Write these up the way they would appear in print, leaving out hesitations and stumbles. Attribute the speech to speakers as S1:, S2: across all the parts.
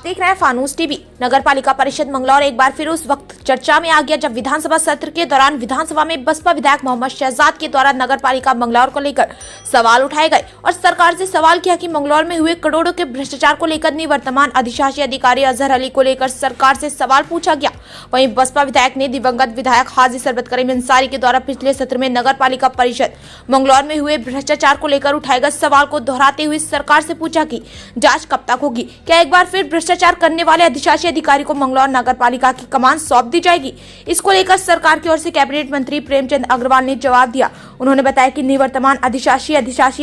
S1: देख रहे हैं फानूस टीवी। नगर पालिका परिषद मंगलौर एक बार फिर उस वक्त चर्चा में आ गया जब विधानसभा सत्र के दौरान विधानसभा में बसपा विधायक मोहम्मद शहजाद के द्वारा नगर पालिका मंगलौर को लेकर सवाल उठाए गए और सरकार से सवाल किया कि मंगलौर में हुए करोड़ों के भ्रष्टाचार को लेकर निवर्तमान अधिशासी अधिकारी अजहर अली को लेकर सरकार से सवाल पूछा गया। वहीं बसपा विधायक ने दिवंगत विधायक हाजी सरबत करीम अंसारी के द्वारा पिछले सत्र में नगर पालिका परिषद मंगलौर में हुए भ्रष्टाचार को लेकर उठाए गए सवाल को दोहराते हुए सरकार से पूछा कि जांच कब तक होगी, क्या एक बार फिर भ्रष्टाचार करने वाले अधिशासी अधिकारी को मंगलौर नगर पालिका की कमान सौंप दी जाएगी। इसको लेकर सरकार की ओर से कैबिनेट मंत्री प्रेमचंद अग्रवाल ने जवाब दिया। उन्होंने बताया कि निवर्तमान अधिशासी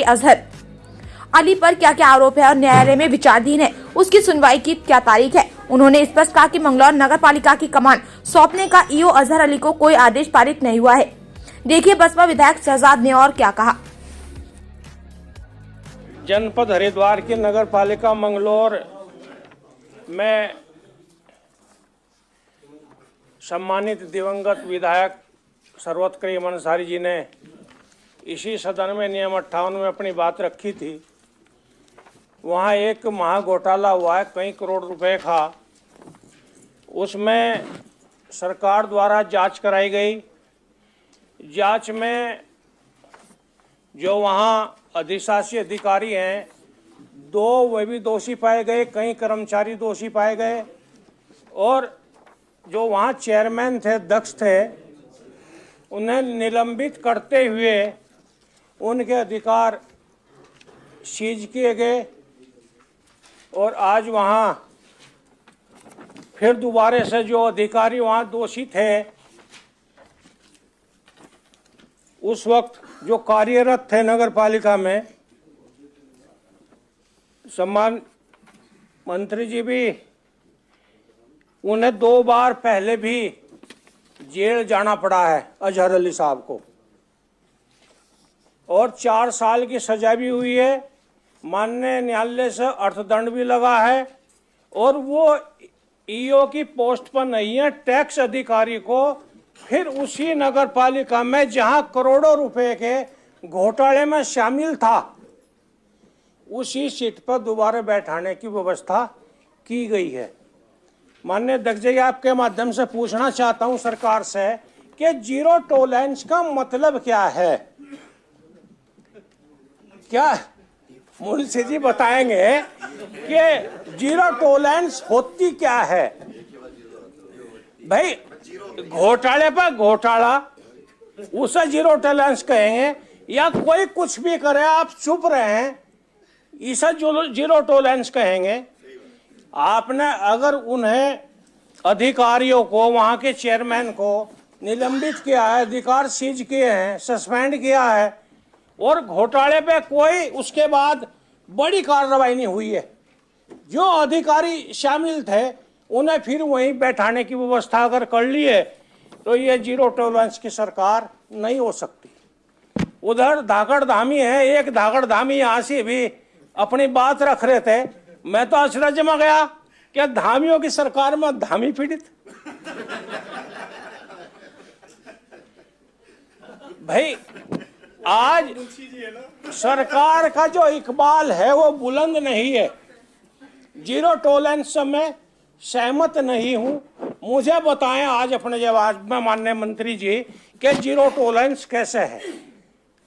S1: अजहर अली पर क्या क्या आरोप है और न्यायालय में विचाराधीन है, उसकी सुनवाई की क्या तारीख है। उन्होंने स्पष्ट कहा कि मंगलौर नगर पालिका की कमान सौंपने का ईओ अजहर अली को कोई आदेश पारित नहीं हुआ है। देखिए बसपा विधायक शहजाद ने और क्या कहा।
S2: जनपद हरिद्वार की नगर पालिका मंगलौर में सम्मानित दिवंगत विधायक सरबत करीम अंसारी जी ने इसी सदन में नियम 58 में अपनी बात रखी थी। वहाँ एक महा घोटाला हुआ है, कई करोड़ रुपए का। उसमें सरकार द्वारा जांच कराई गई। जांच में जो वहाँ अधिशासी अधिकारी हैं, 2 वे भी दोषी पाए गए, कई कर्मचारी दोषी पाए गए और जो वहाँ चेयरमैन थे, अध्यक्ष थे, उन्हें निलंबित करते हुए उनके अधिकार सीज किए गए और आज वहाँ फिर दोबारा से जो अधिकारी वहाँ दोषी थे, उस वक्त जो कार्यरत थे नगर पालिका में, सम्मान मंत्री जी भी, उन्हें 2 बार पहले भी जेल जाना पड़ा है अजहर अली साहब को और 4 साल की सजा भी हुई है। माननीय न्यायालय से अर्थदंड भी लगा है और वो ईओ की पोस्ट पर नहीं है, टैक्स अधिकारी को फिर उसी नगर पालिका में जहां करोड़ों रुपए के घोटाले में शामिल था, उसी सीट पर दोबारा बैठाने की व्यवस्था की गई है। माननीय अध्यक्ष जी, आपके माध्यम से पूछना चाहता हूं सरकार से कि जीरो टॉलरेंस का मतलब क्या है? क्या मुंशी जी बताएंगे कि जीरो टॉलरेंस होती क्या है? भाई घोटाले पर घोटाला, उसे जीरो टॉलरेंस कहेंगे या कोई कुछ भी करे आप चुप रहे, इसे जीरो टॉलरेंस कहेंगे? आपने अगर उन्हें अधिकारियों को, वहां के चेयरमैन को निलंबित किया है, अधिकार सीज किए हैं, सस्पेंड किया है और घोटाले पे कोई उसके बाद बड़ी कार्रवाई नहीं हुई है, जो अधिकारी शामिल थे उन्हें फिर वहीं बैठाने की व्यवस्था अगर कर ली है तो ये जीरो टॉलरेंस की सरकार नहीं हो सकती। उधर धाकड़ धामी है, एक धाकड़ धामी यहाँ से भी अपनी बात रख रहे थे। मैं तो आश्चर्य में गया कि धामियों की सरकार में धामी पीड़ित। भाई आज सरकार का जो इकबाल है वो बुलंद नहीं है। जीरो टॉलरेंस में सहमत नहीं हूं। मुझे बताएं आज अपने जवाब में माननीय मंत्री जी कि जीरो टॉलरेंस कैसे है?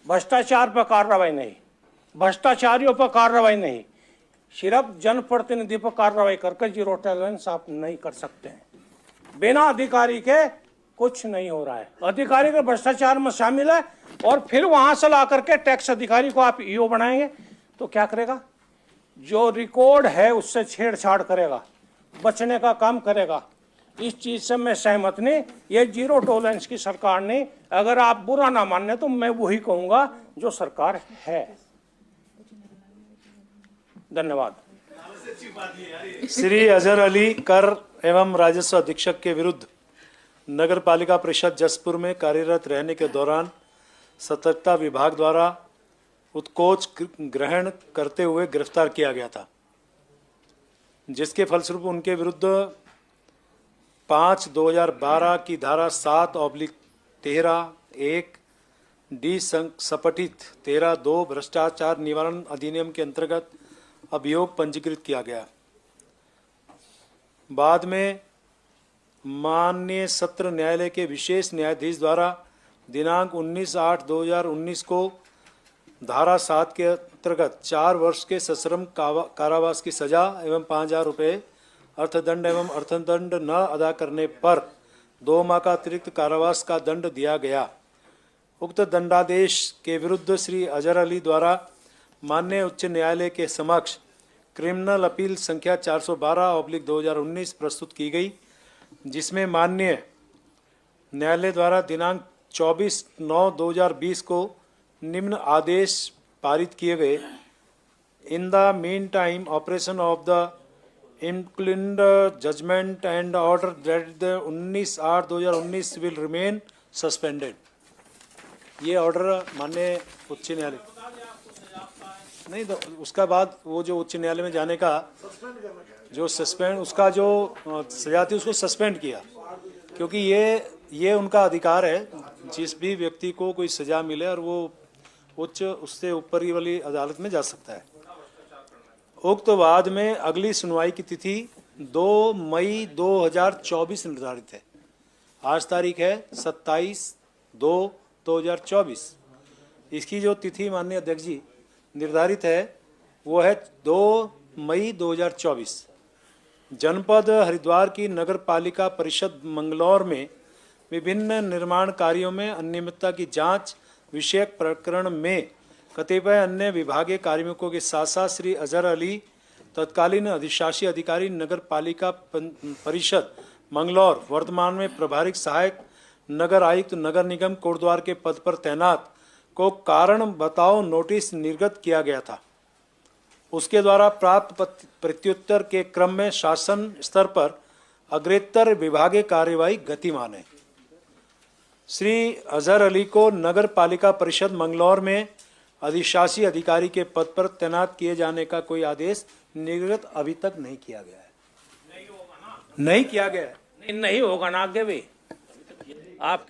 S2: भ्रष्टाचार पर कार्रवाई नहीं, भ्रष्टाचारियों पर कार्रवाई नहीं, सिर्फ जनप्रतिनिधि पर कार्रवाई करके जीरो टॉलरेंस आप नहीं कर सकते हैं। बिना अधिकारी के कुछ नहीं हो रहा है। अधिकारी के भ्रष्टाचार में शामिल है और फिर वहां से ला करके टैक्स अधिकारी को आप ईओ बनाएंगे तो क्या करेगा? जो रिकॉर्ड है उससे छेड़छाड़ करेगा, बचने का काम करेगा। इस चीज से मैं सहमत नहीं। ये जीरो टॉलरेंस की सरकार नहीं। अगर आप बुरा ना माने तो मैं वही कहूंगा जो सरकार है। धन्यवाद।
S3: श्री अजहर अली कर एवं राजस्व अधीक्षक के विरुद्ध नगर पालिका परिषद जसपुर में कार्यरत रहने के दौरान सतर्कता विभाग द्वारा उत्कोच ग्रहण करते हुए गिरफ्तार किया गया था, जिसके फलस्वरूप उनके विरुद्ध 5/2012 की धारा 7/13(1) डी संपठित 13(2) भ्रष्टाचार निवारण अधिनियम के अंतर्गत अभियोग पंजीकृत किया गया। बाद में माननीय सत्र न्यायालय के विशेष न्यायाधीश द्वारा दिनांक 19/8/2019 को धारा 7 के अंतर्गत 4 वर्ष के सश्रम कारावास की सजा एवं 5,000 रुपये अर्थदंड एवं अर्थदंड न अदा करने पर 2 माह का अतिरिक्त कारावास का दंड दिया गया। उक्त दंडादेश के विरुद्ध श्री अजहर अली द्वारा माननीय उच्च न्यायालय के समक्ष क्रिमिनल अपील संख्या 412/2019 प्रस्तुत की गई, जिसमें माननीय न्यायालय द्वारा दिनांक 24/9/2020 को निम्न आदेश पारित किए गए। In the meantime operation of the inclined judgment and order that the 19/8/2019 will remain suspended. ये ऑर्डर माननीय उच्च न्यायालय नहीं तो उसका बाद वो जो उच्च न्यायालय में जाने का जो सस्पेंड उसका जो सजा थी उसको सस्पेंड किया, क्योंकि ये उनका अधिकार है, जिस भी व्यक्ति को कोई सजा मिले और वो उच्च उससे ऊपर ही वाली अदालत में जा सकता है। उक्त वाद में अगली सुनवाई की तिथि 2 मई 2024 निर्धारित है। आज तारीख है 27/2/2024। इसकी जो तिथि माननीय अध्यक्ष जी निर्धारित है वो है 2 मई 2024। जनपद हरिद्वार की नगर पालिका परिषद मंगलौर में विभिन्न निर्माण कार्यों में अनियमितता की जांच विषयक प्रकरण में कतिपय अन्य विभागीय कार्मिकों के साथ साथ श्री अजहर अली तत्कालीन अधिशासी अधिकारी नगर पालिका परिषद मंगलौर वर्तमान में प्रभारी सहायक नगर आयुक्त नगर निगम कोटद्वार के पद पर तैनात को कारण बताओ नोटिस निर्गत किया गया था। उसके द्वारा प्राप्त प्रत्युत्तर के क्रम में शासन स्तर पर अग्रेतर विभागीय कार्यवाही गतिमान है। श्री अजहर अली को नगर पालिका परिषद मंगलौर में अधिशासी अधिकारी के पद पर तैनात किए जाने का कोई आदेश निर्गत अभी तक नहीं किया गया है। नहीं किया गया है।
S2: नहीं होगा ना आगे भी आप